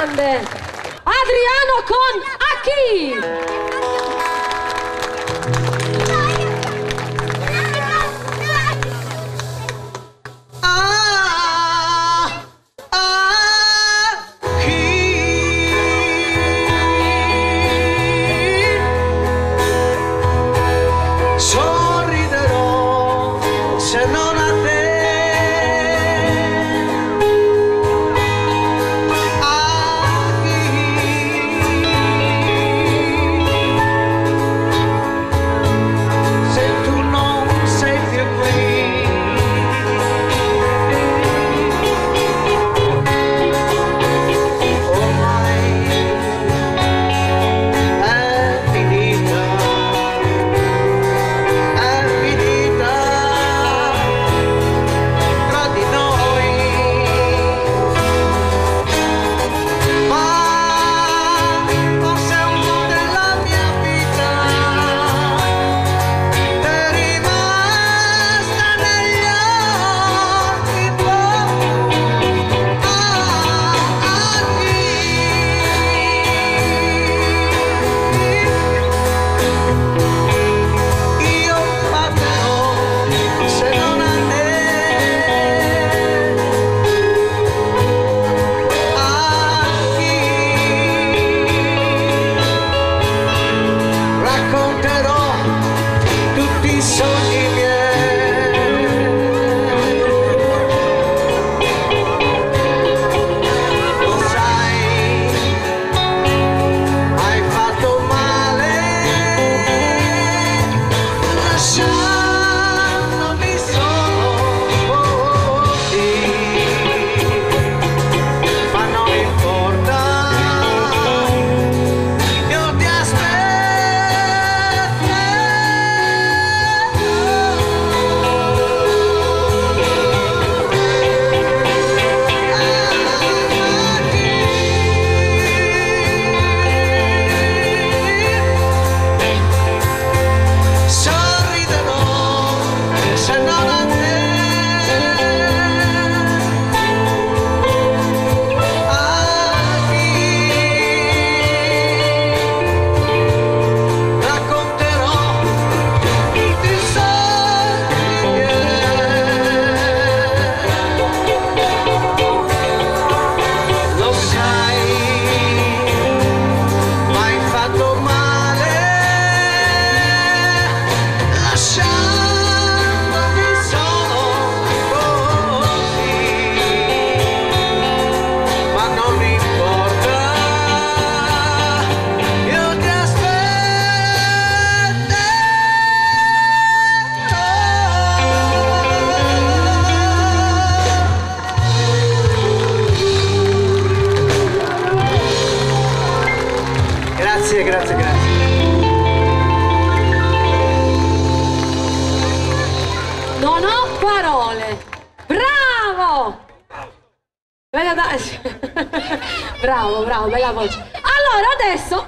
grande Adriano con Aki. Sorriderò se non a te. Se tu non sei più qui, ormai è finita. Tra di noi, ma forse un po' della mia vita è rimasta negli occhi tuoi. Io parlerò se non a te. Racconterò tutti i sogni miei. Lo sai, hai fatto male lasciandomi solo così, ma non importa, io ti sorriderò se non a te. Racconterò tutti i sogni miei. Lo sai, m'hai fatto male lasciandomi solo così, ma non importa, io ti aspetterò. Grazie, grazie, grazie. Non ho parole. Bravo! Bella bravo, bravo, bella voce. Allora adesso